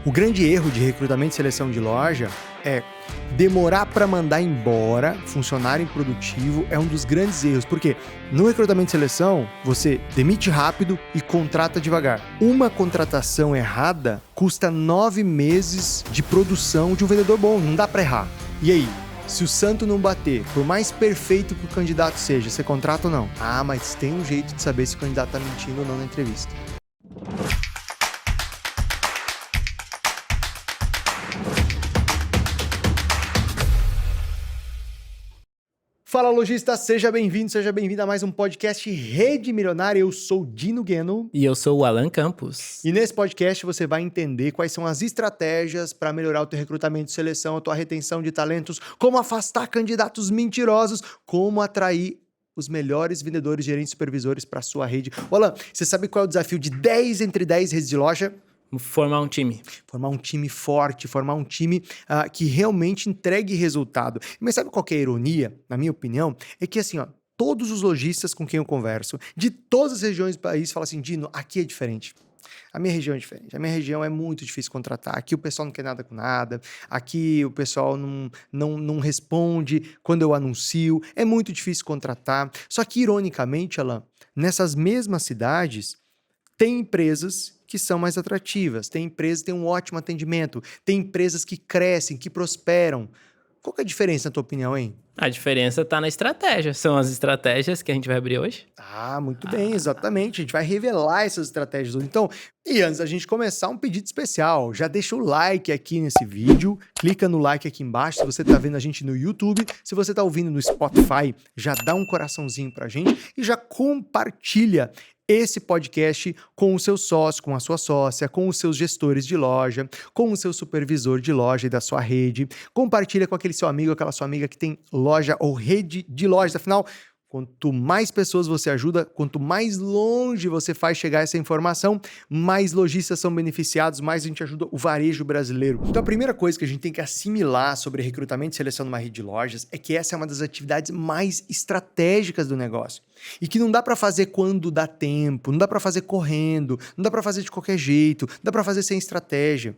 O grande erro de recrutamento e seleção de loja é demorar para mandar embora funcionário improdutivo. É um dos grandes erros, porque no recrutamento e seleção você demite rápido e contrata devagar. Uma contratação errada custa 9 meses de produção de um vendedor bom, não dá para errar. E aí? Se o santo não bater, por mais perfeito que o candidato seja, você contrata ou não? Ah, mas tem um jeito de saber se o candidato tá mentindo ou não na entrevista. Fala, lojista, seja bem-vindo a mais um podcast Rede Milionária. Eu sou o Dino Gueno. E eu sou o Alan Campos. E nesse podcast você vai entender quais são as estratégias para melhorar o teu recrutamento e seleção, a tua retenção de talentos, como afastar candidatos mentirosos, como atrair os melhores vendedores, gerentes, supervisores para a sua rede. Alan, você sabe qual é o desafio de 10 entre 10 redes de loja? Formar um time. Formar um time forte, formar um time que realmente entregue resultado. Mas sabe qual que é a ironia, na minha opinião? É que assim, todos os lojistas com quem eu converso, de todas as regiões do país, falam assim, Dino, aqui é diferente. A minha região é diferente. A minha região é muito difícil contratar. Aqui o pessoal não quer nada com nada. Aqui o pessoal não responde quando eu anuncio. É muito difícil contratar. Só que, ironicamente, Alan, nessas mesmas cidades, tem empresas que são mais atrativas, tem empresas que têm um ótimo atendimento, tem empresas que crescem, que prosperam. Qual que é a diferença, na tua opinião, hein? A diferença está na estratégia. São as estratégias que a gente vai abrir hoje. Muito bem, exatamente. A gente vai revelar essas estratégias hoje. Então, e antes da gente começar, um pedido especial. Já deixa o like aqui nesse vídeo, clica no like aqui embaixo se você está vendo a gente no YouTube. Se você está ouvindo no Spotify, já dá um coraçãozinho pra gente e já compartilha esse podcast com o seu sócio, com a sua sócia, com os seus gestores de loja, com o seu supervisor de loja e da sua rede. Compartilha com aquele seu amigo, aquela sua amiga que tem loja ou rede de lojas. Afinal, quanto mais pessoas você ajuda, quanto mais longe você faz chegar essa informação, mais lojistas são beneficiados, mais a gente ajuda o varejo brasileiro. Então a primeira coisa que a gente tem que assimilar sobre recrutamento e seleção numa rede de lojas é que essa é uma das atividades mais estratégicas do negócio. E que não dá para fazer quando dá tempo, não dá para fazer correndo, não dá para fazer de qualquer jeito, não dá para fazer sem estratégia.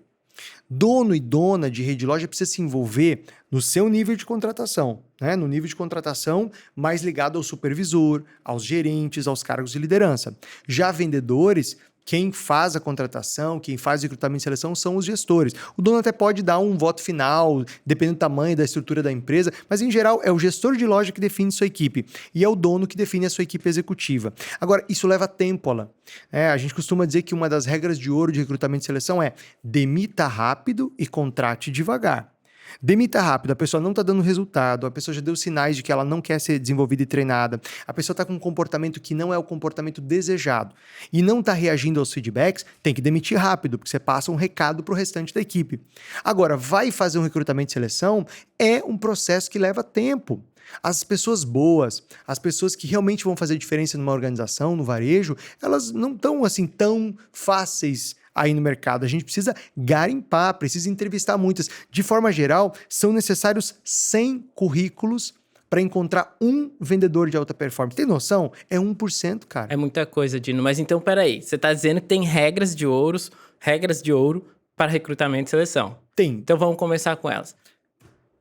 Dono e dona de rede de loja precisa se envolver no seu nível de contratação, né? No nível de contratação mais ligado ao supervisor, aos gerentes, aos cargos de liderança. Já vendedores, quem faz a contratação, quem faz o recrutamento e seleção são os gestores. O dono até pode dar um voto final, dependendo do tamanho e da estrutura da empresa, mas em geral é o gestor de loja que define sua equipe e é o dono que define a sua equipe executiva. Agora, isso leva tempo, Alan. A gente costuma dizer que uma das regras de ouro de recrutamento e seleção é demita rápido e contrate devagar. Demita rápido, a pessoa não está dando resultado, a pessoa já deu sinais de que ela não quer ser desenvolvida e treinada, a pessoa está com um comportamento que não é o comportamento desejado e não está reagindo aos feedbacks, tem que demitir rápido, porque você passa um recado para o restante da equipe. Agora, vai fazer um recrutamento e seleção é um processo que leva tempo. As pessoas boas, as pessoas que realmente vão fazer diferença numa organização, no varejo, elas não estão assim tão fáceis aí no mercado. A gente precisa garimpar, precisa entrevistar muitas. De forma geral, são necessários 100 currículos para encontrar um vendedor de alta performance. Tem noção? É 1%, cara. É muita coisa, Dino. Mas então, peraí. Você está dizendo que tem regras de ouro para recrutamento e seleção. Tem. Então vamos começar com elas.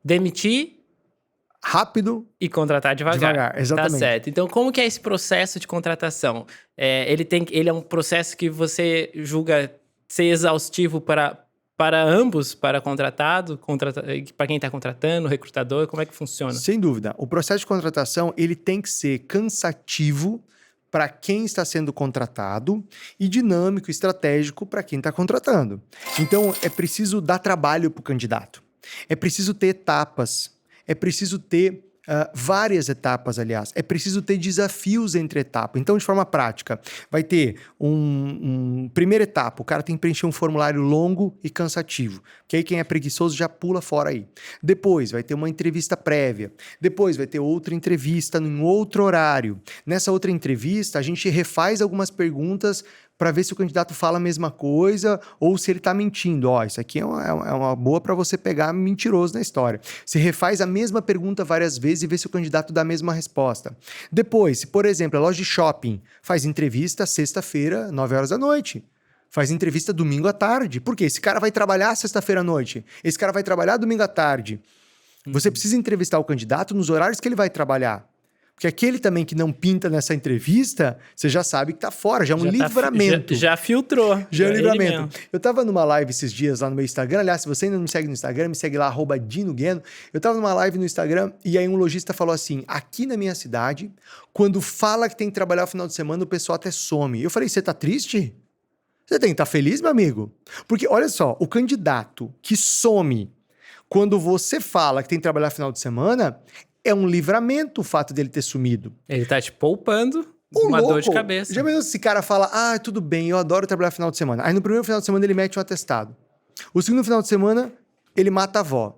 Demitir rápido e contratar devagar. Exatamente. Tá certo. Então, como que é esse processo de contratação? Ele é um processo que você julga ser exaustivo para ambos, para contratado, para quem está contratando, recrutador, como é que funciona? Sem dúvida. O processo de contratação, ele tem que ser cansativo para quem está sendo contratado e dinâmico, estratégico para quem está contratando. Então, é preciso dar trabalho para o candidato. É preciso ter etapas. É preciso ter várias etapas, aliás. É preciso ter desafios entre etapas. Então, de forma prática, vai ter primeira etapa, o cara tem que preencher um formulário longo e cansativo, que aí quem é preguiçoso já pula fora aí. Depois, vai ter uma entrevista prévia. Depois, vai ter outra entrevista em outro horário. Nessa outra entrevista, a gente refaz algumas perguntas para ver se o candidato fala a mesma coisa ou se ele está mentindo. Isso aqui é uma boa para você pegar mentiroso na história. Você refaz a mesma pergunta várias vezes e vê se o candidato dá a mesma resposta. Depois, se, por exemplo, a loja de shopping faz entrevista sexta-feira, 9 horas da noite. Faz entrevista domingo à tarde. Por quê? Esse cara vai trabalhar sexta-feira à noite. Esse cara vai trabalhar domingo à tarde. Você precisa entrevistar o candidato nos horários que ele vai trabalhar. Porque aquele também que não pinta nessa entrevista, você já sabe que tá fora, já é um livramento. Já filtrou. Já é um livramento. Eu tava numa live esses dias lá no meu Instagram. Aliás, se você ainda não me segue no Instagram, me segue lá, @DinoGueno. Eu tava numa live no Instagram e aí um lojista falou assim: aqui na minha cidade, quando fala que tem que trabalhar o final de semana, o pessoal até some. Eu falei, você tá triste? Você tem que estar feliz, meu amigo? Porque, olha só, o candidato que some quando você fala que tem que trabalhar final de semana, é um livramento o fato dele ter sumido. Ele tá te poupando uma dor de cabeça. Já pensou se esse cara fala, tudo bem, eu adoro trabalhar final de semana. Aí no primeiro final de semana ele mete um atestado. O segundo final de semana, ele mata a avó.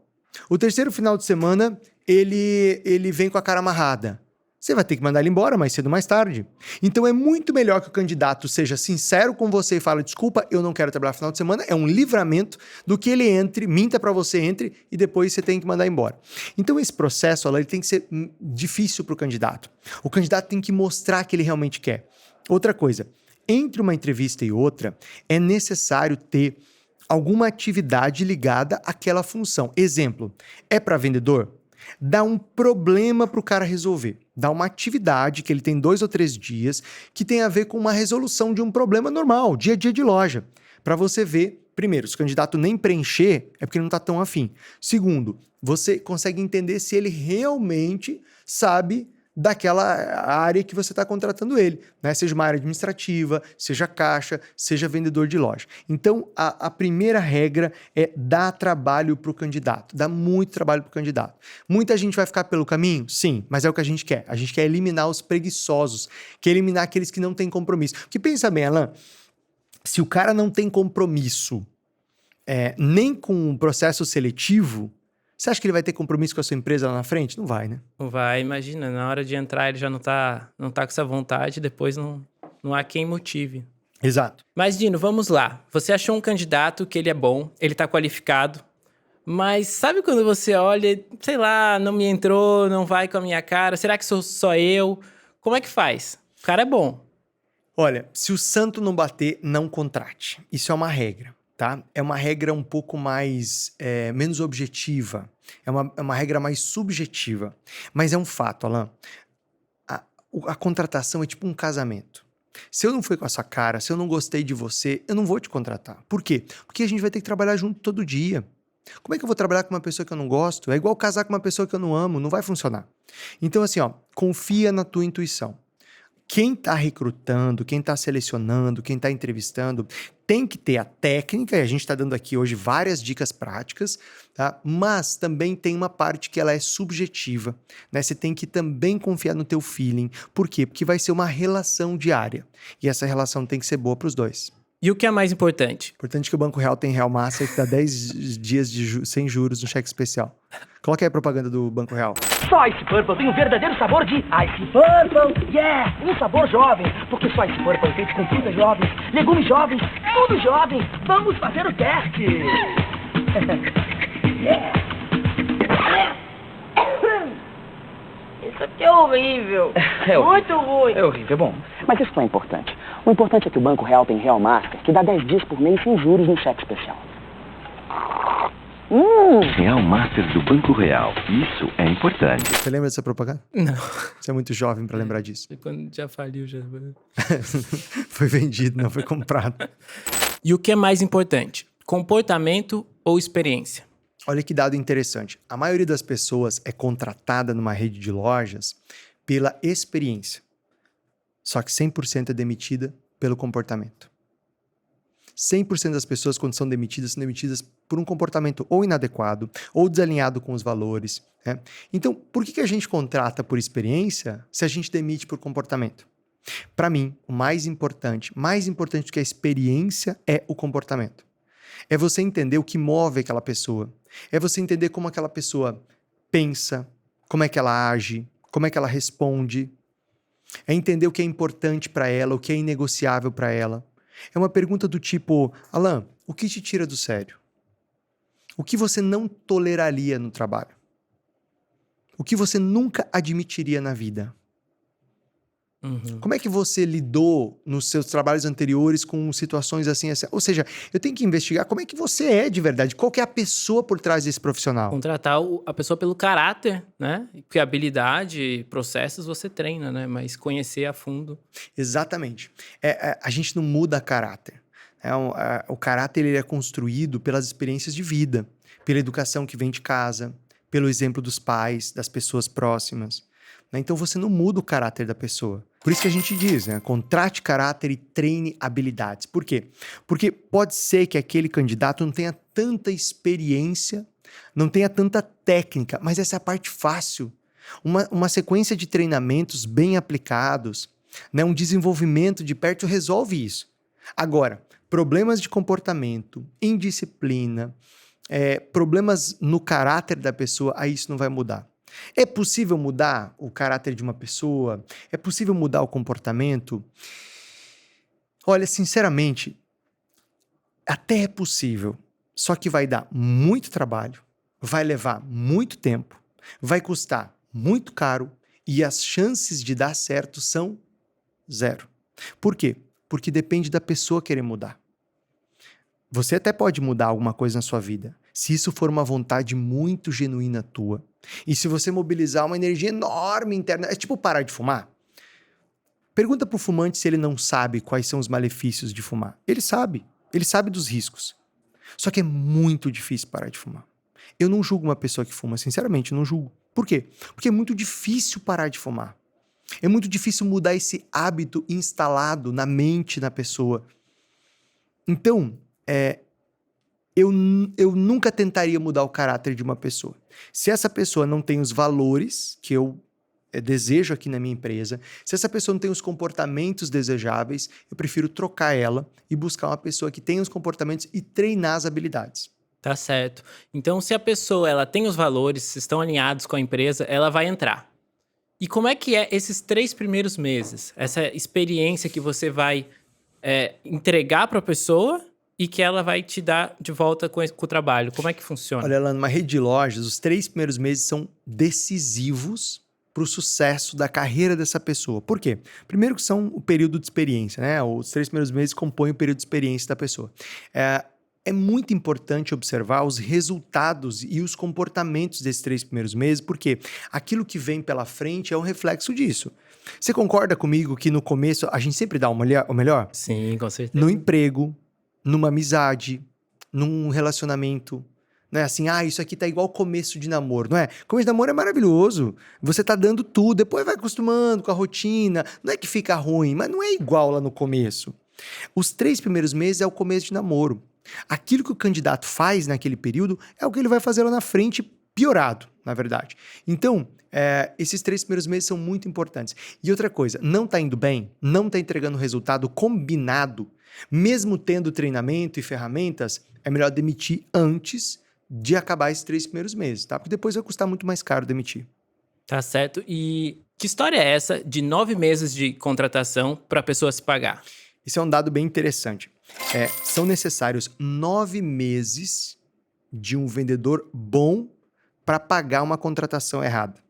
O terceiro final de semana, ele vem com a cara amarrada. Você vai ter que mandar ele embora mais cedo ou mais tarde. Então é muito melhor que o candidato seja sincero com você e fale, desculpa, eu não quero trabalhar final de semana, é um livramento, do que ele entre, minta pra você, entre e depois você tem que mandar embora. Então esse processo, ele tem que ser difícil pro candidato. O candidato tem que mostrar que ele realmente quer. Outra coisa, entre uma entrevista e outra, é necessário ter alguma atividade ligada àquela função. Exemplo, é para vendedor? Dá um problema para o cara resolver. Dá uma atividade que ele tem 2 ou 3 dias que tem a ver com uma resolução de um problema normal, dia a dia de loja. Para você ver, primeiro, se o candidato nem preencher, é porque ele não está tão afim. Segundo, você consegue entender se ele realmente sabe daquela área que você está contratando ele, né? Seja uma área administrativa, seja caixa, seja vendedor de loja. Então, a primeira regra é dar trabalho para o candidato, dar muito trabalho para o candidato. Muita gente vai ficar pelo caminho? Sim, mas é o que a gente quer. A gente quer eliminar os preguiçosos, quer eliminar aqueles que não têm compromisso. Porque pensa bem, Alan, se o cara não tem compromisso nem com o processo seletivo, você acha que ele vai ter compromisso com a sua empresa lá na frente? Não vai, né? Não vai, imagina, na hora de entrar ele já não tá com essa vontade, depois não há quem motive. Exato. Mas, Dino, vamos lá. Você achou um candidato que ele é bom, ele tá qualificado, mas sabe quando você olha, sei lá, não me entrou, não vai com a minha cara, será que sou só eu? Como é que faz? O cara é bom. Olha, se o santo não bater, não contrate. Isso é uma regra. Tá? É uma regra um pouco mais menos objetiva, é uma regra mais subjetiva, mas é um fato, Alan. A contratação é tipo um casamento. Se eu não fui com a sua cara, se eu não gostei de você, eu não vou te contratar. Por quê? Porque a gente vai ter que trabalhar junto todo dia. Como é que eu vou trabalhar com uma pessoa que eu não gosto? É igual casar com uma pessoa que eu não amo, não vai funcionar. Então assim, confia na tua intuição. Quem está recrutando, quem está selecionando, quem está entrevistando, tem que ter a técnica, e a gente está dando aqui hoje várias dicas práticas, tá? Mas também tem uma parte que ela é subjetiva, né? Você tem que também confiar no teu feeling. Por quê? Porque vai ser uma relação diária. E essa relação tem que ser boa para os dois. E o que é mais importante? Importante que o Banco Real tem Real Master que dá 10 dias sem juros no cheque especial. Coloca aí a propaganda do Banco Real. Só Ice Purple tem um verdadeiro sabor de Ice Purple, yeah! Um sabor jovem, porque só Ice Purple é feito com frutas jovens, legumes jovens, tudo jovem. Vamos fazer o teste! Isso aqui é horrível. Muito ruim. É horrível, bom. Mas isso não é importante. O importante é que o Banco Real tem Real Master, que dá 10 dias por mês sem juros no cheque especial. Real Master do Banco Real. Isso é importante. Você lembra dessa propaganda? Não. Você é muito jovem para lembrar disso. Quando já faliu, já... Foi vendido, não foi comprado. E o que é mais importante? Comportamento ou experiência? Olha que dado interessante. A maioria das pessoas é contratada numa rede de lojas pela experiência. Só que 100% é demitida pelo comportamento. 100% das pessoas, quando são demitidas por um comportamento ou inadequado, ou desalinhado com os valores, né? Então, por que a gente contrata por experiência se a gente demite por comportamento? Para mim, o mais importante do que a experiência é o comportamento. É você entender o que move aquela pessoa. É você entender como aquela pessoa pensa, como é que ela age, como é que ela responde. É entender o que é importante para ela, o que é inegociável para ela. É uma pergunta do tipo, Alan, o que te tira do sério? O que você não toleraria no trabalho? O que você nunca admitiria na vida? Uhum. Como é que você lidou nos seus trabalhos anteriores com situações assim? Ou seja, eu tenho que investigar como é que você é de verdade. Qual que é a pessoa por trás desse profissional? Contratar a pessoa pelo caráter, né? Porque habilidade, processos você treina, né? Mas conhecer a fundo. Exatamente. A gente não muda caráter. O caráter ele é construído pelas experiências de vida, pela educação que vem de casa, pelo exemplo dos pais, das pessoas próximas. Né? Então você não muda o caráter da pessoa. Por isso que a gente diz, né? Contrate caráter e treine habilidades. Por quê? Porque pode ser que aquele candidato não tenha tanta experiência, não tenha tanta técnica, mas essa é a parte fácil. Uma sequência de treinamentos bem aplicados, né? Um desenvolvimento de perto resolve isso. Agora, problemas de comportamento, indisciplina, problemas no caráter da pessoa, aí isso não vai mudar. É possível mudar o caráter de uma pessoa? É possível mudar o comportamento? Olha, sinceramente, até é possível, só que vai dar muito trabalho, vai levar muito tempo, vai custar muito caro e as chances de dar certo são 0. Por quê? Porque depende da pessoa querer mudar. Você até pode mudar alguma coisa na sua vida, se isso for uma vontade muito genuína tua. E se você mobilizar uma energia enorme interna, é tipo parar de fumar. Pergunta pro fumante se ele não sabe quais são os malefícios de fumar. Ele sabe dos riscos. Só que é muito difícil parar de fumar. Eu não julgo uma pessoa que fuma, sinceramente, não julgo. Por quê? Porque é muito difícil parar de fumar. É muito difícil mudar esse hábito instalado na mente da pessoa. Então, eu nunca tentaria mudar o caráter de uma pessoa. Se essa pessoa não tem os valores que eu desejo aqui na minha empresa, se essa pessoa não tem os comportamentos desejáveis, eu prefiro trocar ela e buscar uma pessoa que tenha os comportamentos e treinar as habilidades. Tá certo. Então, se a pessoa ela tem os valores, estão alinhados com a empresa, ela vai entrar. E como é que é esses 3 primeiros meses? Essa experiência que você vai entregar para a pessoa e que ela vai te dar de volta com o trabalho. Como é que funciona? Olha, Alan, numa rede de lojas, os 3 primeiros meses são decisivos para o sucesso da carreira dessa pessoa. Por quê? Primeiro que são o período de experiência, né? Os 3 primeiros meses compõem o período de experiência da pessoa. É muito importante observar os resultados e os comportamentos desses 3 primeiros meses, porque aquilo que vem pela frente é um reflexo disso. Você concorda comigo que no começo a gente sempre dá o melhor? Sim, com certeza. No emprego, numa amizade, num relacionamento. Não é assim, isso aqui tá igual começo de namoro, não é? Começo de namoro é maravilhoso. Você tá dando tudo, depois vai acostumando com a rotina. Não é que fica ruim, mas não é igual lá no começo. Os 3 primeiros meses é o começo de namoro. Aquilo que o candidato faz naquele período é o que ele vai fazer lá na frente, piorado, na verdade. Então, esses 3 primeiros meses são muito importantes. E outra coisa, não tá indo bem, não tá entregando o resultado combinado, mesmo tendo treinamento e ferramentas, é melhor demitir antes de acabar esses 3 primeiros meses, tá? Porque depois vai custar muito mais caro demitir. Tá certo. E que história é essa de 9 meses de contratação para a pessoa se pagar? Isso é um dado bem interessante. São necessários 9 meses de um vendedor bom para pagar uma contratação errada.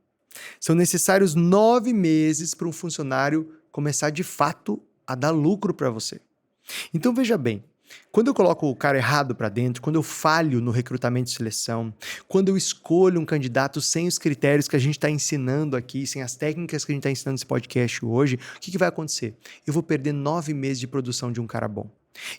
São necessários 9 meses para um funcionário começar de fato a dar lucro para você. Então veja bem, quando eu coloco o cara errado para dentro, quando eu falho no recrutamento e seleção, quando eu escolho um candidato sem os critérios que a gente está ensinando aqui, sem as técnicas que a gente está ensinando nesse podcast hoje, o que vai acontecer? Eu vou perder 9 meses de produção de um cara bom.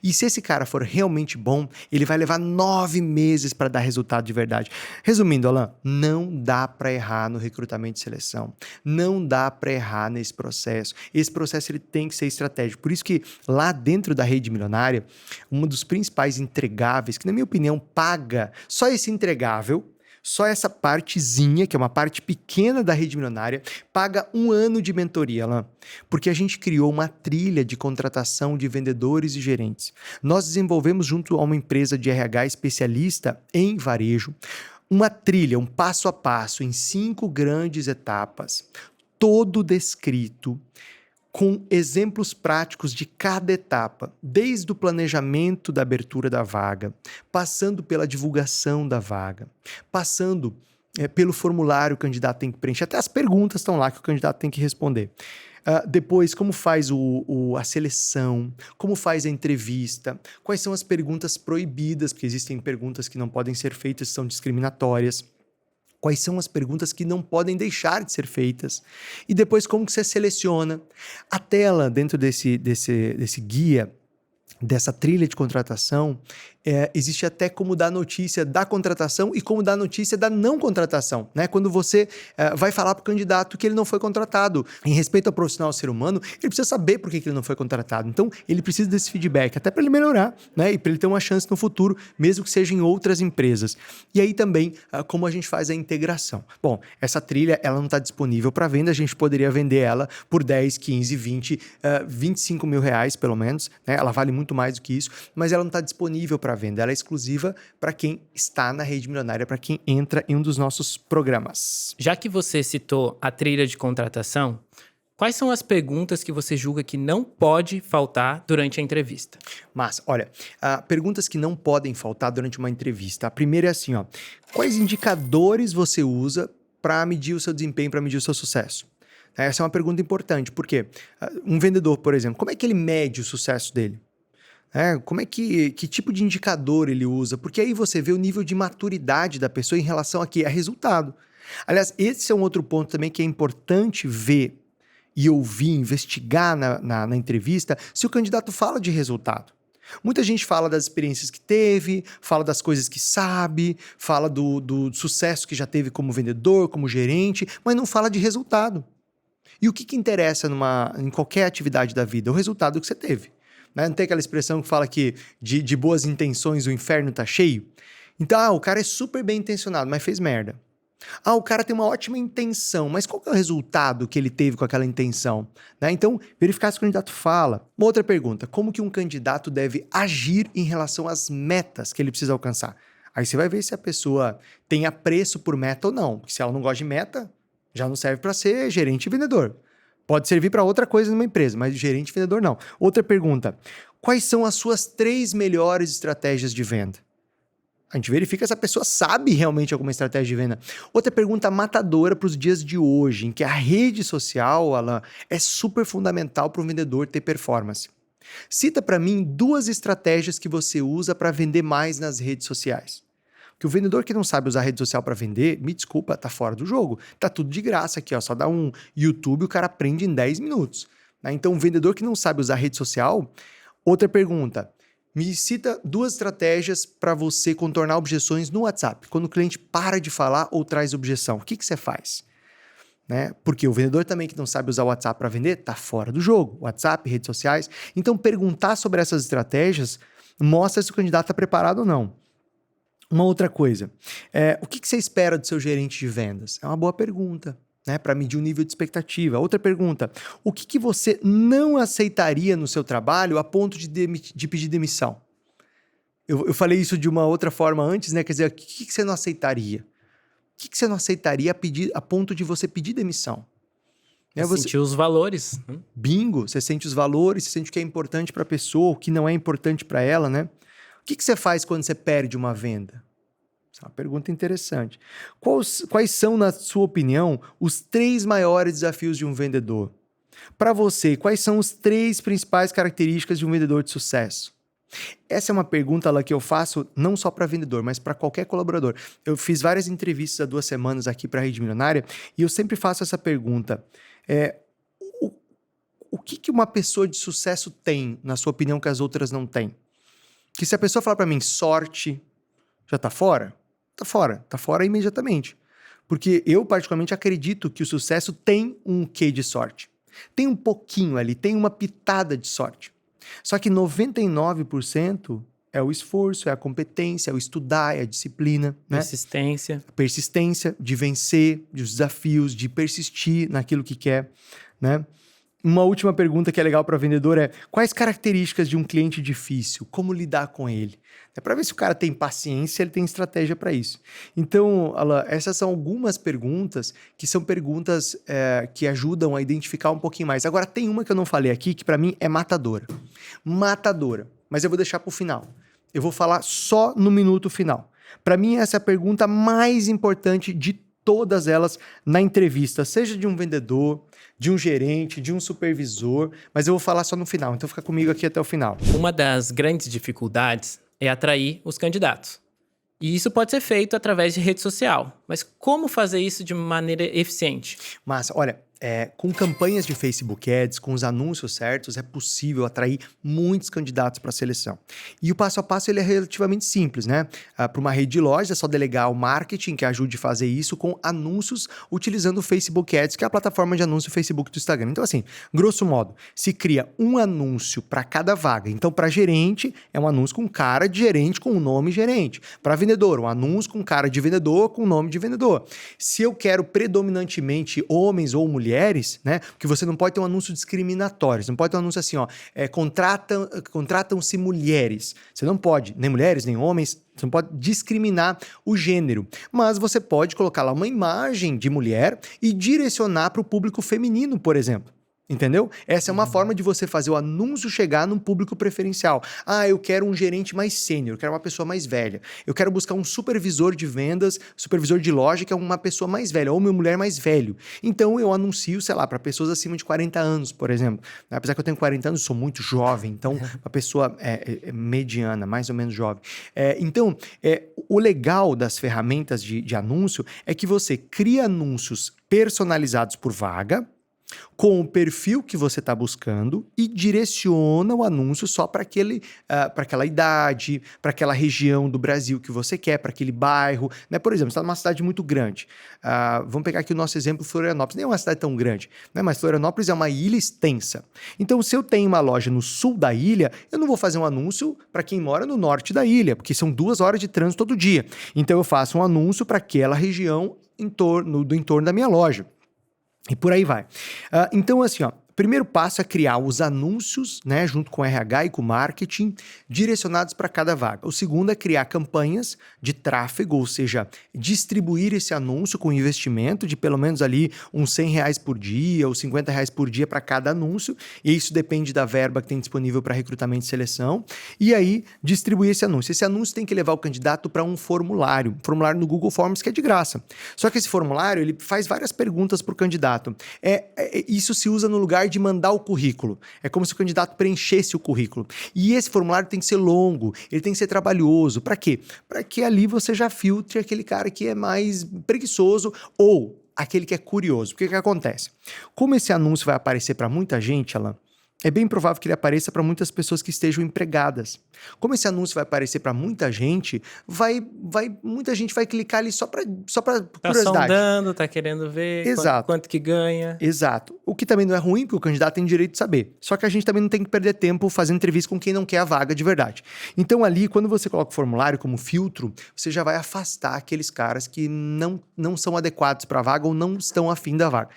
E se esse cara for realmente bom, ele vai levar 9 meses para dar resultado de verdade. Resumindo, Alan, não dá para errar no recrutamento e seleção. Não dá para errar nesse processo. Esse processo ele tem que ser estratégico. Por isso que lá dentro da Rede Milionária, um dos principais entregáveis, que na minha opinião paga só esse entregável, só essa partezinha, que é uma parte pequena da Rede Milionária, paga 1 ano de mentoria, Alan. Porque a gente criou uma trilha de contratação de vendedores e gerentes. Nós desenvolvemos junto a uma empresa de RH especialista em varejo, uma trilha, um passo a passo, em 5 grandes etapas, todo descrito, com exemplos práticos de cada etapa, desde o planejamento da abertura da vaga, passando pela divulgação da vaga, passando pelo formulário que o candidato tem que preencher, até as perguntas estão lá que o candidato tem que responder. Depois, como faz a seleção, como faz a entrevista, quais são as perguntas proibidas, porque existem perguntas que não podem ser feitas, são discriminatórias. Quais são as perguntas que não podem deixar de ser feitas? E depois, como que você seleciona? A tela dentro desse guia, dessa trilha de contratação, existe até como dar notícia da contratação e como dar notícia da não contratação, né? Quando você vai falar para o candidato que ele não foi contratado. Em respeito ao profissional ser humano, ele precisa saber por que ele não foi contratado. Então, ele precisa desse feedback, até para ele melhorar, né? E para ele ter uma chance no futuro, mesmo que seja em outras empresas. E aí também, como a gente faz a integração. Bom, essa trilha, ela não está disponível para venda, a gente poderia vender ela por 10, 15, 20, 25 mil reais, pelo menos, né? Ela vale muito mais do que isso, mas ela não está disponível para venda, ela é exclusiva para quem está na Rede Milionária, para quem entra em um dos nossos programas. Já que você citou a trilha de contratação, quais são as perguntas que você julga que não pode faltar durante a entrevista? Mas, olha, perguntas que não podem faltar durante uma entrevista. A primeira é assim, ó, quais indicadores você usa para medir o seu desempenho, para medir o seu sucesso? Essa é uma pergunta importante, porque um vendedor, por exemplo, como é que ele mede o sucesso dele? Que tipo de indicador ele usa? Porque aí você vê o nível de maturidade da pessoa em relação a resultado. Aliás, esse é um outro ponto também que é importante ver e ouvir, investigar na entrevista, se o candidato fala de resultado. Muita gente fala das experiências que teve, fala das coisas que sabe, fala do sucesso que já teve como vendedor, como gerente, mas não fala de resultado. E o que interessa em qualquer atividade da vida? O resultado que você teve. Não tem aquela expressão que fala que de boas intenções o inferno tá cheio? Então, o cara é super bem intencionado, mas fez merda. O cara tem uma ótima intenção, mas qual que é o resultado que ele teve com aquela intenção? Né? Então, verificar se o candidato fala. Uma outra pergunta, como que um candidato deve agir em relação às metas que ele precisa alcançar? Aí você vai ver se a pessoa tem apreço por meta ou não. Porque se ela não gosta de meta, já não serve para ser gerente e vendedor. Pode servir para outra coisa numa empresa, mas gerente e vendedor não. Outra pergunta, quais são as suas 3 melhores estratégias de venda? A gente verifica se a pessoa sabe realmente alguma estratégia de venda. Outra pergunta matadora para os dias de hoje, em que a rede social ela é super fundamental para o vendedor ter performance. Cita para mim 2 estratégias que você usa para vender mais nas redes sociais. Porque o vendedor que não sabe usar rede social para vender, me desculpa, tá fora do jogo. Tá tudo de graça aqui, ó. Só dá um YouTube, o cara aprende em 10 minutos. Né? Então, um vendedor que não sabe usar rede social... Outra pergunta. Me cita 2 estratégias para você contornar objeções no WhatsApp. Quando o cliente para de falar ou traz objeção, o que você faz? Né? Porque o vendedor também que não sabe usar o WhatsApp para vender, tá fora do jogo. WhatsApp, redes sociais. Então, perguntar sobre essas estratégias mostra se o candidato está preparado ou não. Uma outra coisa, o que você espera do seu gerente de vendas? É uma boa pergunta, né, para medir o nível de expectativa. Outra pergunta, o que você não aceitaria no seu trabalho a ponto de pedir demissão? Eu falei isso de uma outra forma antes, né? Quer dizer, o que você não aceitaria? O que você não aceitaria a ponto de você pedir demissão? Você sentir os valores. Bingo, você sente os valores, você sente o que é importante para a pessoa, o que não é importante para ela, né? O que você faz quando você perde uma venda? Essa é uma pergunta interessante. Quais são, na sua opinião, os 3 maiores desafios de um vendedor? Para você, quais são as 3 principais características de um vendedor de sucesso? Essa é uma pergunta lá que eu faço não só para vendedor, mas para qualquer colaborador. Eu fiz várias entrevistas há 2 semanas aqui para a Rede Milionária e eu sempre faço essa pergunta. O que uma pessoa de sucesso tem, na sua opinião, que as outras não têm? Que se a pessoa falar para mim sorte, já tá fora? Tá fora imediatamente. Porque eu particularmente acredito que o sucesso tem um quê de sorte. Tem um pouquinho ali, tem uma pitada de sorte. Só que 99% é o esforço, é a competência, é o estudar, é a disciplina. Né? Persistência. Persistência, de vencer, dos desafios, de persistir naquilo que quer, né? Uma última pergunta que é legal para vendedor é: quais características de um cliente difícil? Como lidar com ele? É para ver se o cara tem paciência, ele tem estratégia para isso. Então, Alan, essas são algumas perguntas que são perguntas que ajudam a identificar um pouquinho mais. Agora, tem uma que eu não falei aqui, que para mim é matadora. Matadora. Mas eu vou deixar para o final. Eu vou falar só no minuto final. Para mim, essa é a pergunta mais importante de todas elas na entrevista, seja de um vendedor, de um gerente, de um supervisor, mas eu vou falar só no final, então fica comigo aqui até o final. Uma das grandes dificuldades é atrair os candidatos. E isso pode ser feito através de rede social. Mas como fazer isso de maneira eficiente? Mas, olha, com campanhas de Facebook Ads, com os anúncios certos, é possível atrair muitos candidatos para a seleção. E o passo a passo ele é relativamente simples, né? Para uma rede de lojas, é só delegar o marketing que ajude a fazer isso com anúncios utilizando o Facebook Ads, que é a plataforma de anúncio Facebook do Instagram. Então, assim, grosso modo, se cria um anúncio para cada vaga. Então, para gerente, é um anúncio com cara de gerente com o nome gerente. Para vendedor, um anúncio com cara de vendedor com o nome de vendedor. Se eu quero predominantemente homens ou mulheres, né? Porque você não pode ter um anúncio discriminatório. Você não pode ter um anúncio assim, ó, contratam-se mulheres. Você não pode, nem mulheres, nem homens. Você não pode discriminar o gênero. Mas você pode colocar lá uma imagem de mulher e direcionar para o público feminino, por exemplo. Entendeu? Essa é uma forma de você fazer o anúncio chegar num público preferencial. Ah, eu quero um gerente mais sênior, eu quero uma pessoa mais velha. Eu quero buscar um supervisor de vendas, supervisor de loja, que é uma pessoa mais velha, ou uma mulher mais velho. Então eu anuncio, sei lá, para pessoas acima de 40 anos, por exemplo. Apesar que eu tenho 40 anos, eu sou muito jovem, então uma pessoa mediana, mais ou menos jovem. Então, o legal das ferramentas de anúncio é que você cria anúncios personalizados por vaga, com o perfil que você está buscando e direciona o anúncio só para aquela idade, para aquela região do Brasil que você quer, para aquele bairro, né? Por exemplo, você está numa cidade muito grande. Vamos pegar aqui o nosso exemplo, Florianópolis. Nem é uma cidade tão grande, né? Mas Florianópolis é uma ilha extensa. Então, se eu tenho uma loja no sul da ilha, eu não vou fazer um anúncio para quem mora no norte da ilha, porque são 2 horas de trânsito todo dia. Então, eu faço um anúncio para aquela região do entorno da minha loja. E por aí vai. Então, assim, ó, o primeiro passo é criar os anúncios, né, junto com o RH e com o marketing, direcionados para cada vaga. O segundo é criar campanhas de tráfego, ou seja, distribuir esse anúncio com investimento de pelo menos ali uns R$100 por dia ou R$50 por dia para cada anúncio. E isso depende da verba que tem disponível para recrutamento e seleção. E aí, distribuir esse anúncio. Esse anúncio tem que levar o candidato para um formulário no Google Forms que é de graça. Só que esse formulário, ele faz várias perguntas para o candidato. Isso se usa no lugar de mandar o currículo. É como se o candidato preenchesse o currículo. E esse formulário tem que ser longo, ele tem que ser trabalhoso. Para quê? Para que ali você já filtre aquele cara que é mais preguiçoso ou aquele que é curioso. Porque o que acontece? Como esse anúncio vai aparecer para muita gente, Alan, é bem provável que ele apareça para muitas pessoas que estejam empregadas. Como esse anúncio vai aparecer para muita gente, muita gente vai clicar ali só para curiosidade. Sondando, tá querendo ver quanto que ganha. Exato. O que também não é ruim, porque o candidato tem direito de saber. Só que a gente também não tem que perder tempo fazendo entrevista com quem não quer a vaga de verdade. Então ali, quando você coloca o formulário como filtro, você já vai afastar aqueles caras que não são adequados para a vaga ou não estão afim da vaga.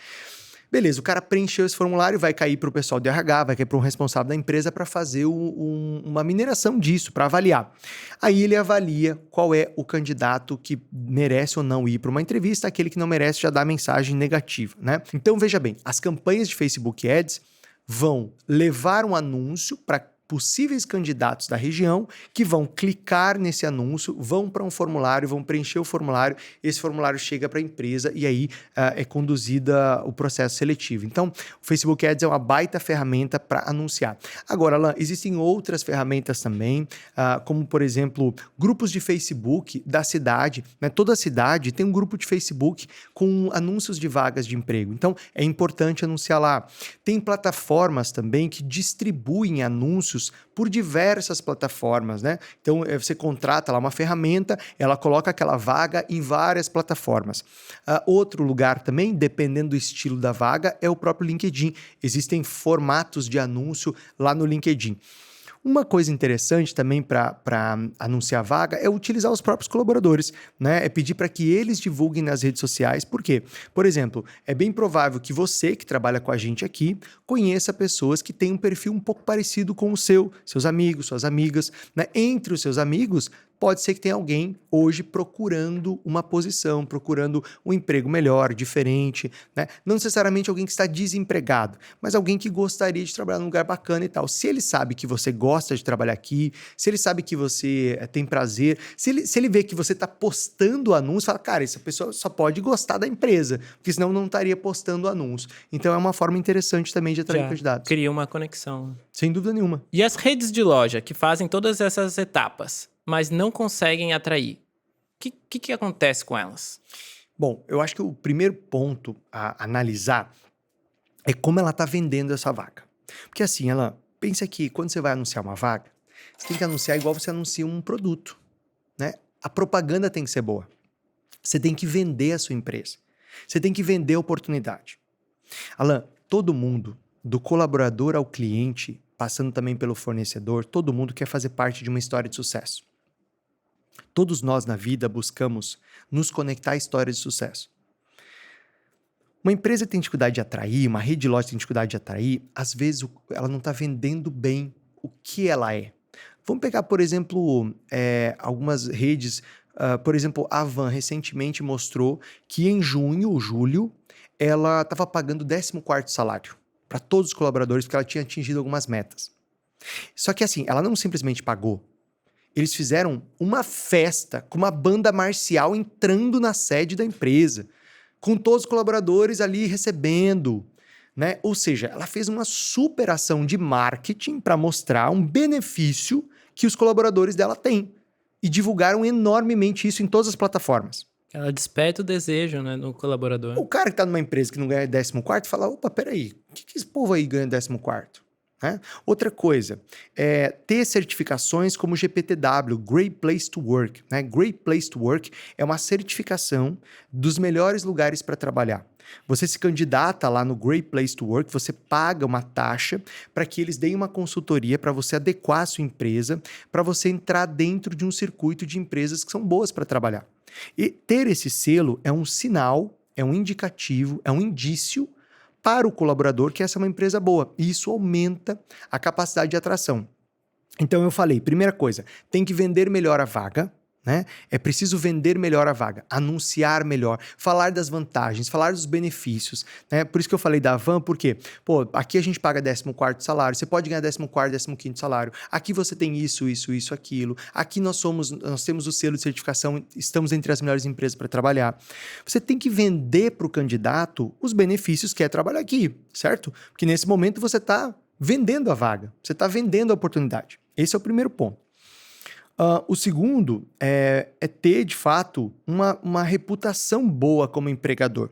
Beleza, o cara preencheu esse formulário, vai cair para o pessoal de RH, vai cair para um responsável da empresa para fazer uma mineração disso, para avaliar. Aí ele avalia qual é o candidato que merece ou não ir para uma entrevista, aquele que não merece já dá mensagem negativa, né? Então veja bem, as campanhas de Facebook Ads vão levar um anúncio para possíveis candidatos da região que vão clicar nesse anúncio, vão para um formulário, vão preencher o formulário, esse formulário chega para a empresa e aí é conduzida o processo seletivo. Então, o Facebook Ads é uma baita ferramenta para anunciar. Agora, Alan, existem outras ferramentas também, como, por exemplo, grupos de Facebook da cidade, né? Toda cidade tem um grupo de Facebook com anúncios de vagas de emprego. Então, é importante anunciar lá. Tem plataformas também que distribuem anúncios por diversas plataformas, né? Então, você contrata lá uma ferramenta, ela coloca aquela vaga em várias plataformas. Outro lugar também, dependendo do estilo da vaga, é o próprio LinkedIn. Existem formatos de anúncio lá no LinkedIn. Uma coisa interessante também para anunciar vaga é utilizar os próprios colaboradores, né? É pedir para que eles divulguem nas redes sociais. Por quê? Por exemplo, é bem provável que você, que trabalha com a gente aqui, conheça pessoas que têm um perfil um pouco parecido com o seus amigos, suas amigas, né? Entre os seus amigos, pode ser que tenha alguém hoje procurando uma posição, procurando um emprego melhor, diferente, né? Não necessariamente alguém que está desempregado, mas alguém que gostaria de trabalhar num lugar bacana e tal. Se ele sabe que você gosta de trabalhar aqui, se ele sabe que você tem prazer, se ele vê que você está postando anúncio, fala, cara, essa pessoa só pode gostar da empresa, porque senão não estaria postando anúncio. Então é uma forma interessante também de atrair candidatos. Cria uma conexão. Sem dúvida nenhuma. E as redes de loja que fazem todas essas etapas, mas não conseguem atrair, o que acontece com elas? Bom, eu acho que o primeiro ponto a analisar é como ela está vendendo essa vaga. Porque assim, pensa que quando você vai anunciar uma vaga, você tem que anunciar igual você anuncia um produto, né? A propaganda tem que ser boa. Você tem que vender a sua empresa. Você tem que vender a oportunidade. Alan, todo mundo, do colaborador ao cliente, passando também pelo fornecedor, todo mundo quer fazer parte de uma história de sucesso. Todos nós na vida buscamos nos conectar a histórias de sucesso. Uma empresa tem dificuldade de atrair, uma rede de loja tem dificuldade de atrair, às vezes ela não está vendendo bem o que ela é. Vamos pegar, por exemplo, algumas redes, por exemplo, a Havan recentemente mostrou que em julho, ela estava pagando o 14º salário para todos os colaboradores, porque ela tinha atingido algumas metas. Só que assim, ela não simplesmente pagou. Eles fizeram uma festa com uma banda marcial entrando na sede da empresa, com todos os colaboradores ali recebendo, né? Ou seja, ela fez uma super ação de marketing para mostrar um benefício que os colaboradores dela têm. E divulgaram enormemente isso em todas as plataformas. Ela desperta o desejo, né, no colaborador. O cara que está numa empresa que não ganha 14º fala, opa, peraí, o que esse povo aí ganha 14º? Né? Outra coisa, ter certificações como GPTW, Great Place to Work. Né? Great Place to Work é uma certificação dos melhores lugares para trabalhar. Você se candidata lá no Great Place to Work, você paga uma taxa para que eles deem uma consultoria para você adequar a sua empresa, para você entrar dentro de um circuito de empresas que são boas para trabalhar. E ter esse selo é um sinal, é um indicativo, é um indício para o colaborador que essa é uma empresa boa. E isso aumenta a capacidade de atração. Então eu falei, primeira coisa, tem que vender melhor a vaga, né? É preciso vender melhor a vaga, anunciar melhor, falar das vantagens, falar dos benefícios, né? Por isso que eu falei da Havan, porque, aqui a gente paga 14º salário, você pode ganhar 14º, 15º salário, aqui você tem isso, aquilo, aqui nós temos o selo de certificação, estamos entre as melhores empresas para trabalhar. Você tem que vender para o candidato os benefícios que é trabalhar aqui, certo? Porque nesse momento você está vendendo a vaga, você está vendendo a oportunidade. Esse é o primeiro ponto. O segundo é ter, de fato, uma reputação boa como empregador.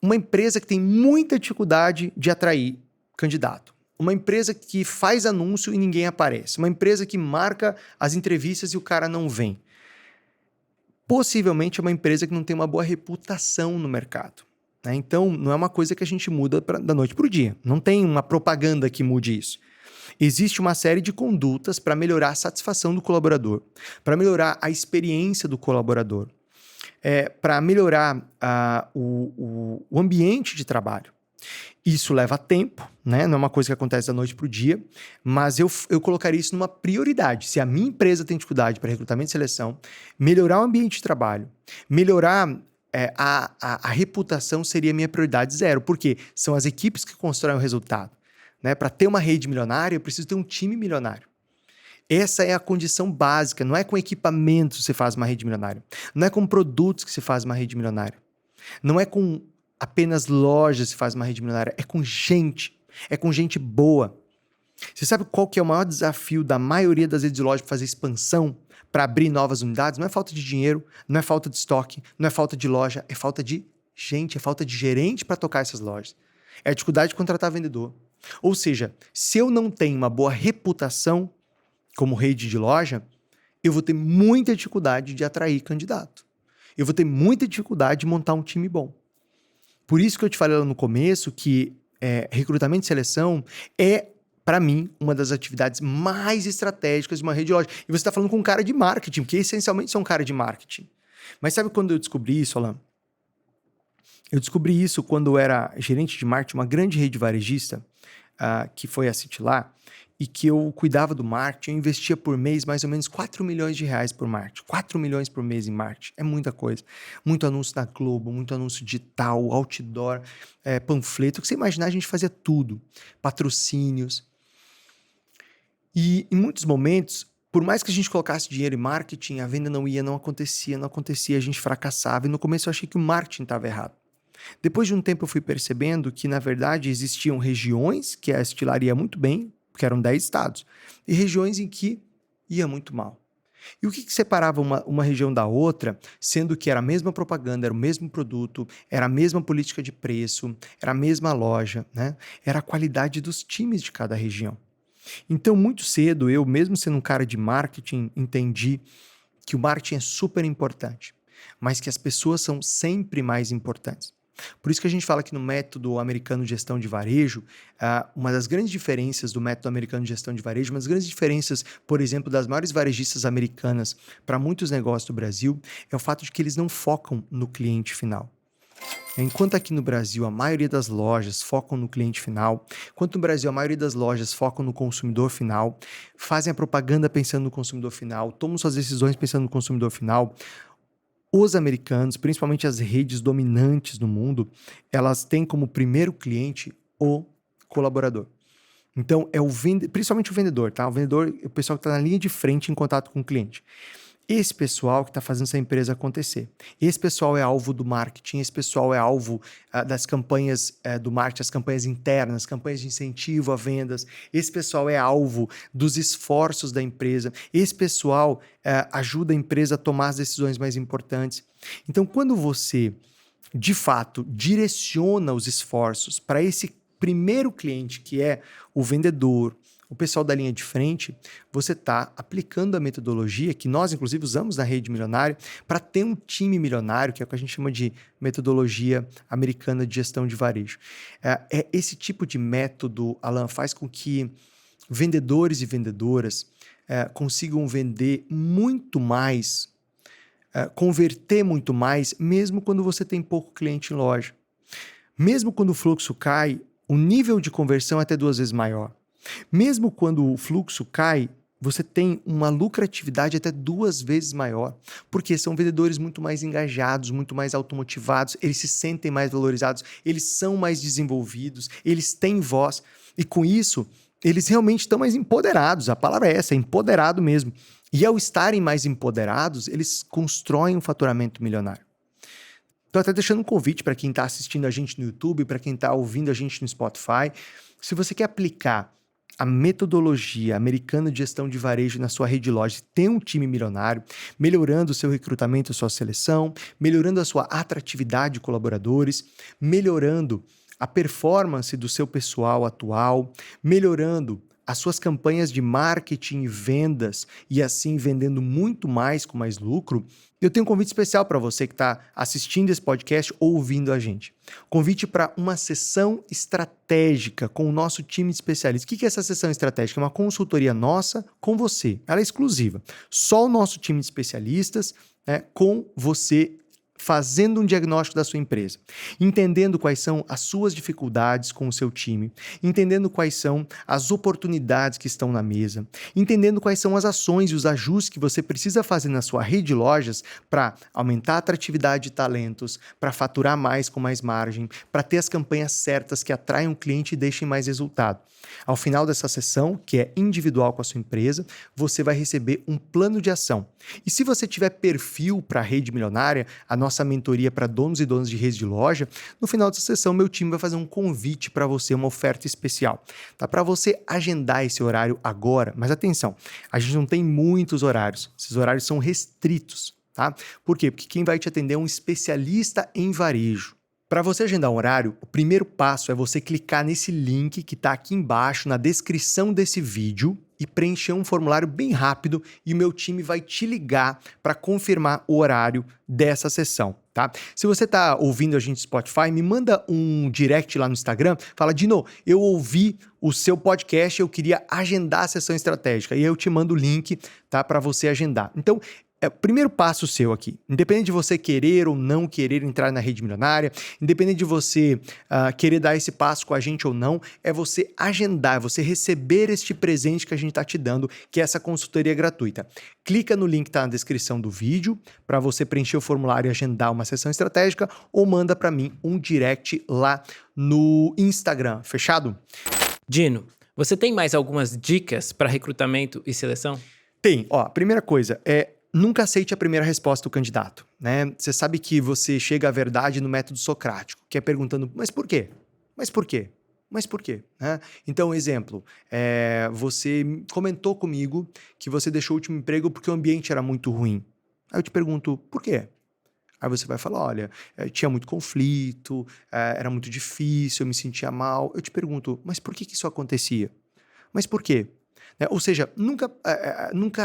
Uma empresa que tem muita dificuldade de atrair candidato. Uma empresa que faz anúncio e ninguém aparece. Uma empresa que marca as entrevistas e o cara não vem. Possivelmente é uma empresa que não tem uma boa reputação no mercado. Né? Então, não é uma coisa que a gente muda da noite para o dia. Não tem uma propaganda que mude isso. Existe uma série de condutas para melhorar a satisfação do colaborador, para melhorar a experiência do colaborador, para melhorar o ambiente de trabalho. Isso leva tempo, né? Não é uma coisa que acontece da noite para o dia, mas eu colocaria isso numa prioridade. Se a minha empresa tem dificuldade para recrutamento e seleção, melhorar o ambiente de trabalho, melhorar a reputação seria a minha prioridade zero, porque são as equipes que constroem o resultado. Né? Para ter uma rede milionária, eu preciso ter um time milionário. Essa é a condição básica. Não é com equipamentos que você faz uma rede milionária. Não é com produtos que se faz uma rede milionária. Não é com apenas lojas que se faz uma rede milionária. É com gente. É com gente boa. Você sabe qual que é o maior desafio da maioria das redes de loja para fazer expansão, para abrir novas unidades? Não é falta de dinheiro, não é falta de estoque, não é falta de loja, é falta de gente, é falta de gerente para tocar essas lojas. É a dificuldade de contratar vendedor. Ou seja, se eu não tenho uma boa reputação como rede de loja, eu vou ter muita dificuldade de atrair candidato. Eu vou ter muita dificuldade de montar um time bom. Por isso que eu te falei lá no começo que recrutamento e seleção é, para mim, uma das atividades mais estratégicas de uma rede de loja. E você está falando com um cara de marketing, porque essencialmente você é um cara de marketing. Mas sabe quando eu descobri isso, Alan? Eu descobri isso quando eu era gerente de marketing, uma grande rede varejista, que foi a Citylar, e que eu cuidava do marketing, eu investia por mês mais ou menos 4 milhões de reais por marketing. 4 milhões por mês em marketing. É muita coisa. Muito anúncio na Globo, muito anúncio digital, outdoor, panfleto. O que você imaginar, a gente fazia tudo. Patrocínios. E em muitos momentos, por mais que a gente colocasse dinheiro em marketing, a venda não acontecia, a gente fracassava. E no começo eu achei que o marketing estava errado. Depois de um tempo eu fui percebendo que, na verdade, existiam regiões que a Estilar ia muito bem, que eram 10 estados, e regiões em que ia muito mal. E o que separava uma região da outra, sendo que era a mesma propaganda, era o mesmo produto, era a mesma política de preço, era a mesma loja, né? Era a qualidade dos times de cada região. Então, muito cedo, eu, mesmo sendo um cara de marketing, entendi que o marketing é super importante, mas que as pessoas são sempre mais importantes. Por isso que a gente fala que no método americano de gestão de varejo, uma das grandes diferenças do método americano de gestão de varejo, uma das grandes diferenças, por exemplo, das maiores varejistas americanas para muitos negócios do Brasil, é o fato de que eles não focam no cliente final. Enquanto aqui no Brasil a maioria das lojas focam no cliente final, enquanto no Brasil a maioria das lojas focam no consumidor final, fazem a propaganda pensando no consumidor final, tomam suas decisões pensando no consumidor final, os americanos, principalmente as redes dominantes no mundo, elas têm como primeiro cliente o colaborador. Então, principalmente o vendedor, tá? O vendedor é o pessoal que está na linha de frente em contato com o cliente. Esse pessoal que está fazendo essa empresa acontecer. Esse pessoal é alvo do marketing, esse pessoal é alvo das campanhas do marketing, as campanhas internas, campanhas de incentivo a vendas. Esse pessoal é alvo dos esforços da empresa. Esse pessoal ajuda a empresa a tomar as decisões mais importantes. Então, quando você, de fato, direciona os esforços para esse primeiro cliente, que é o vendedor, o pessoal da linha de frente, você está aplicando a metodologia que nós, inclusive, usamos na Rede Milionária para ter um time milionário, que é o que a gente chama de metodologia americana de gestão de varejo. Esse tipo de método, Alan, faz com que vendedores e vendedoras consigam vender muito mais, converter muito mais, mesmo quando você tem pouco cliente em loja. Mesmo quando o fluxo cai, o nível de conversão é até 2 vezes maior. Mesmo quando o fluxo cai, você tem uma lucratividade até 2 vezes maior, porque são vendedores muito mais engajados, muito mais automotivados, eles se sentem mais valorizados, eles são mais desenvolvidos, eles têm voz, e com isso, eles realmente estão mais empoderados, a palavra é essa, é empoderado mesmo. E ao estarem mais empoderados, eles constroem um faturamento milionário. Estou até deixando um convite para quem está assistindo a gente no YouTube, para quem está ouvindo a gente no Spotify. Se você quer aplicar a metodologia americana de gestão de varejo na sua rede de lojas, ter um time milionário, melhorando o seu recrutamento, a sua seleção, melhorando a sua atratividade de colaboradores, melhorando a performance do seu pessoal atual, melhorando as suas campanhas de marketing e vendas e assim vendendo muito mais com mais lucro, eu tenho um convite especial para você que está assistindo esse podcast ou ouvindo a gente. Convite para uma sessão estratégica com o nosso time de especialistas. O que é essa sessão estratégica? É uma consultoria nossa com você. Ela é exclusiva. Só o nosso time de especialistas com você fazendo um diagnóstico da sua empresa, entendendo quais são as suas dificuldades com o seu time, entendendo quais são as oportunidades que estão na mesa, entendendo quais são as ações e os ajustes que você precisa fazer na sua rede de lojas para aumentar a atratividade de talentos, para faturar mais com mais margem, para ter as campanhas certas que atraiam o cliente e deixem mais resultado. Ao final dessa sessão, que é individual com a sua empresa, você vai receber um plano de ação. E se você tiver perfil para a Rede Milionária, a nossa mentoria para donos e donas de redes de loja, no final dessa sessão, meu time vai fazer um convite para você, uma oferta especial. Tá? Para você agendar esse horário agora, mas atenção, a gente não tem muitos horários, esses horários são restritos. Tá? Por quê? Porque quem vai te atender é um especialista em varejo. Para você agendar um horário, o primeiro passo é você clicar nesse link que está aqui embaixo na descrição desse vídeo e preencher um formulário bem rápido e o meu time vai te ligar para confirmar o horário dessa sessão, tá? Se você está ouvindo a gente no Spotify, me manda um direct lá no Instagram, fala, Dino, eu ouvi o seu podcast, eu queria agendar a sessão estratégica e aí eu te mando o link, tá, para você agendar. Então, o primeiro passo seu aqui, independente de você querer ou não querer entrar na rede milionária, independente de você querer dar esse passo com a gente ou não, é você agendar, você receber este presente que a gente está te dando, que é essa consultoria gratuita. Clica no link que está na descrição do vídeo para você preencher o formulário e agendar uma sessão estratégica, ou manda para mim um direct lá no Instagram, fechado? Dino, você tem mais algumas dicas para recrutamento e seleção? Tem. Ó, primeira coisa nunca aceite a primeira resposta do candidato, né? Você sabe que você chega à verdade no método socrático, que é perguntando, mas por quê? Mas por quê? Mas por quê? Né? Então, exemplo, você comentou comigo que você deixou o último emprego porque o ambiente era muito ruim. Aí eu te pergunto, por quê? Aí você vai falar, olha, tinha muito conflito, era muito difícil, eu me sentia mal. Eu te pergunto, mas por que isso acontecia? Mas por quê? Ou seja, nunca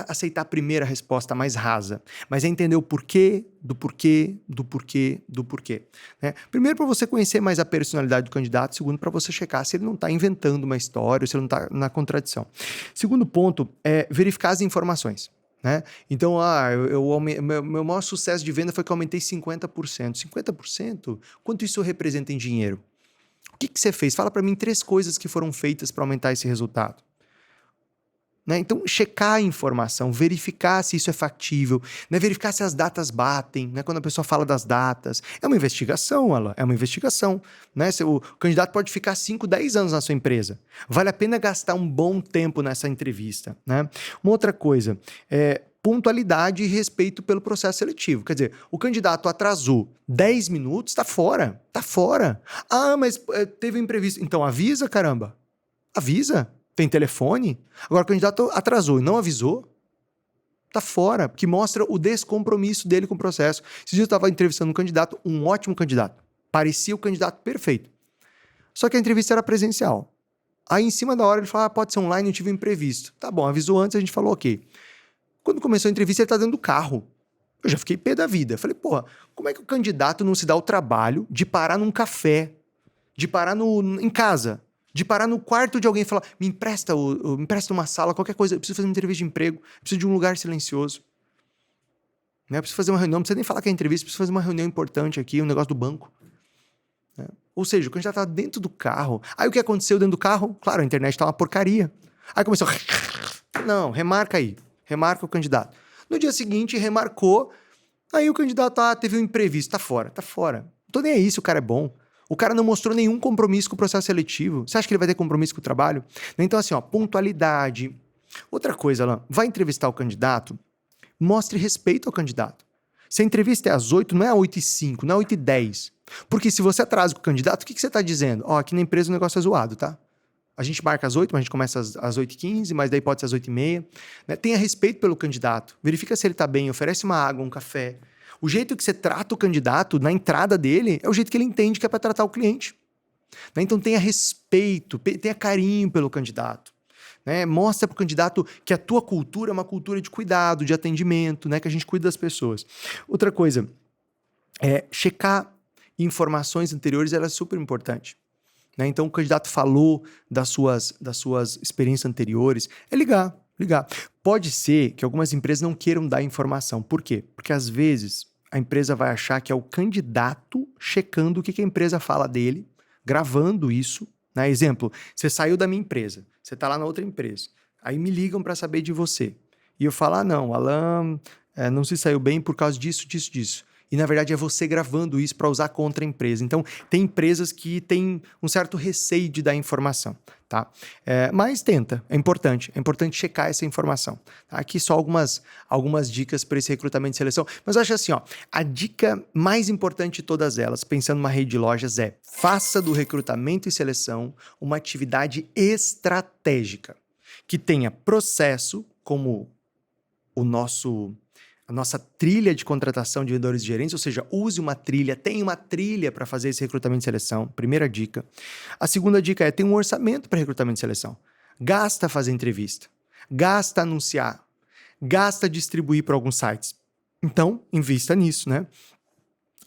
aceitar a primeira resposta mais rasa, mas é entender o porquê, do porquê, do porquê, do porquê. Né? Primeiro, para você conhecer mais a personalidade do candidato. Segundo, para você checar se ele não está inventando uma história, se ele não está na contradição. Segundo ponto é verificar as informações. Né? Então, meu maior sucesso de venda foi que eu aumentei 50%. 50%? Quanto isso representa em dinheiro? O que você fez? Fala para mim 3 coisas que foram feitas para aumentar esse resultado. Né? Então, checar a informação, verificar se isso é factível, né? Verificar se as datas batem, né? Quando a pessoa fala das datas. É uma investigação, é uma investigação. Né? O candidato pode ficar 5, 10 anos na sua empresa. Vale a pena gastar um bom tempo nessa entrevista. Né? Uma outra coisa, pontualidade e respeito pelo processo seletivo. Quer dizer, o candidato atrasou 10 minutos, tá fora. Tá fora. Ah, mas teve um imprevisto. Então avisa, caramba. Avisa. Tem telefone? Agora o candidato atrasou e não avisou, tá fora, porque mostra o descompromisso dele com o processo. Esses dias eu estava entrevistando um candidato, um ótimo candidato. Parecia o candidato perfeito. Só que a entrevista era presencial. Aí em cima da hora ele falou, pode ser online, eu tive um imprevisto. Tá bom, avisou antes, a gente falou ok. Quando começou a entrevista ele tá dentro do carro. Eu já fiquei pé da vida. Falei, porra, como é que o candidato não se dá o trabalho de parar num café, de parar em casa, de parar no quarto de alguém e falar, me empresta uma sala, qualquer coisa, eu preciso fazer uma entrevista de emprego, eu preciso de um lugar silencioso. Né? Eu preciso fazer uma reunião, não precisa nem falar que é entrevista, eu preciso fazer uma reunião importante aqui, um negócio do banco. Né? Ou seja, o candidato estava dentro do carro. Aí o que aconteceu dentro do carro? Claro, a internet estava uma porcaria. Aí começou, não, remarca aí, remarca o candidato. No dia seguinte, remarcou, aí o candidato, teve um imprevisto, tá fora. Não tô nem aí se o cara é bom. O cara não mostrou nenhum compromisso com o processo seletivo. Você acha que ele vai ter compromisso com o trabalho? Então, assim, pontualidade. Outra coisa, Alan, vai entrevistar o candidato, mostre respeito ao candidato. Se a entrevista é às 8, não é às 8h05, não é às 8h10. Porque se você atrasa com o candidato, o que você está dizendo? Aqui na empresa o negócio é zoado, tá? A gente marca às 8, mas a gente começa às 8h15, mas daí pode ser às 8h30. Né? Tenha respeito pelo candidato. Verifica se ele está bem, oferece uma água, um café. O jeito que você trata o candidato na entrada dele é o jeito que ele entende que é para tratar o cliente. Né? Então tenha respeito, tenha carinho pelo candidato. Né? Mostra para o candidato que a tua cultura é uma cultura de cuidado, de atendimento, né? Que a gente cuida das pessoas. Outra coisa, checar informações anteriores é super importante. Né? Então o candidato falou das suas experiências anteriores, ligar. Pode ser que algumas empresas não queiram dar informação. Por quê? Porque às vezes a empresa vai achar que é o candidato checando o que a empresa fala dele, gravando isso. Né? Exemplo, você saiu da minha empresa, você está lá na outra empresa. Aí me ligam para saber de você. E eu falo, não, Alan não se saiu bem por causa disso. E, na verdade, é você gravando isso para usar contra a empresa. Então, tem empresas que têm um certo receio de dar informação, tá? Mas tenta, é importante checar essa informação. Tá? Aqui só algumas dicas para esse recrutamento e seleção. Mas eu acho assim, a dica mais importante de todas elas, pensando numa rede de lojas, faça do recrutamento e seleção uma atividade estratégica, que tenha processo como a nossa trilha de contratação de vendedores e gerentes, ou seja, use uma trilha, tenha uma trilha para fazer esse recrutamento e seleção, primeira dica. A segunda dica ter um orçamento para recrutamento e seleção. Gasta fazer entrevista, gasta anunciar, gasta distribuir para alguns sites. Então, invista nisso, né?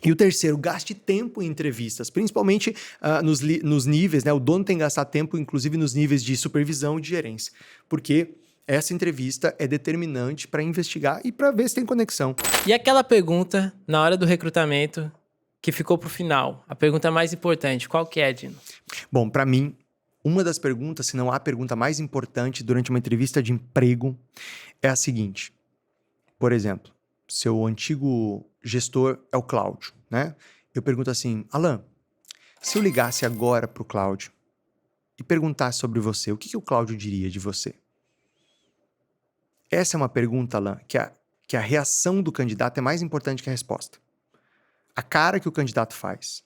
E o terceiro, gaste tempo em entrevistas, principalmente nos níveis, né? O dono tem que gastar tempo, inclusive nos níveis de supervisão e de gerência. Porque essa entrevista é determinante para investigar e para ver se tem conexão. E aquela pergunta, na hora do recrutamento, que ficou pro final, a pergunta mais importante, qual que é, Dino? Bom, para mim, uma das perguntas, se não a pergunta mais importante durante uma entrevista de emprego, é a seguinte. Por exemplo, seu antigo gestor é o Cláudio, né? Eu pergunto assim, Alan, se eu ligasse agora pro Cláudio e perguntasse sobre você, o que o Cláudio diria de você? Essa é uma pergunta, Alan, que a reação do candidato é mais importante que a resposta. A cara que o candidato faz,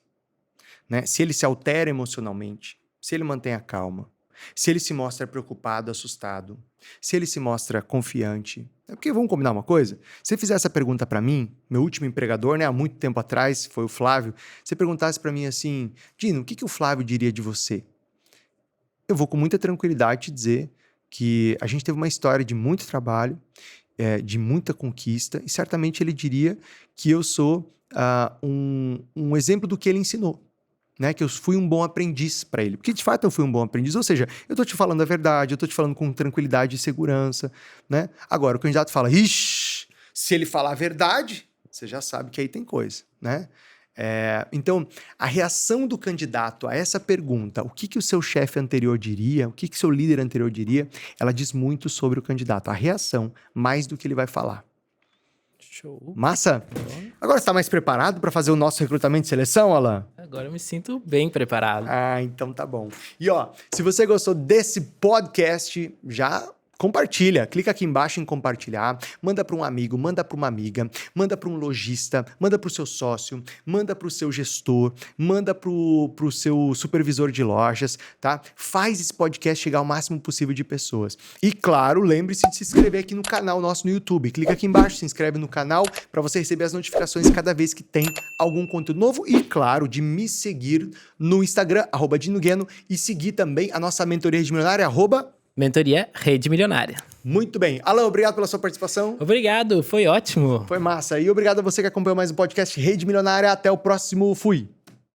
né? Se ele se altera emocionalmente, se ele mantém a calma, se ele se mostra preocupado, assustado, se ele se mostra confiante. É porque, vamos combinar uma coisa? Se você fizer essa pergunta para mim, meu último empregador, né, há muito tempo atrás, foi o Flávio, se você perguntasse para mim assim, Dino, o que o Flávio diria de você? Eu vou com muita tranquilidade te dizer que a gente teve uma história de muito trabalho, de muita conquista, e certamente ele diria que eu sou um exemplo do que ele ensinou, né? Que eu fui um bom aprendiz para ele. Porque, de fato, eu fui um bom aprendiz. Ou seja, eu tô te falando a verdade, eu tô te falando com tranquilidade e segurança, né? Agora, o candidato fala, ixi, se ele falar a verdade, você já sabe que aí tem coisa, né? Então, a reação do candidato a essa pergunta, o que o seu chefe anterior diria, o que o seu líder anterior diria, ela diz muito sobre o candidato. A reação, mais do que ele vai falar. Show. Massa? Agora você tá mais preparado para fazer o nosso recrutamento de seleção, Alan? Agora eu me sinto bem preparado. Ah, então tá bom. E ó, se você gostou desse podcast, já compartilha. Clica aqui embaixo em compartilhar. Manda para um amigo, manda para uma amiga, manda para um lojista, manda para o seu sócio, manda para o seu gestor, manda para o seu supervisor de lojas, tá? Faz esse podcast chegar ao máximo possível de pessoas. E claro, lembre-se de se inscrever aqui no canal nosso no YouTube. Clica aqui embaixo, se inscreve no canal para você receber as notificações cada vez que tem algum conteúdo novo. E claro, de me seguir no Instagram, @DinoGueno, e seguir também a nossa mentoria de milionária, Mentoria Rede Milionária. Muito bem. Alan, obrigado pela sua participação. Obrigado, foi ótimo. Foi massa. E obrigado a você que acompanhou mais um podcast Rede Milionária. Até o próximo. Fui.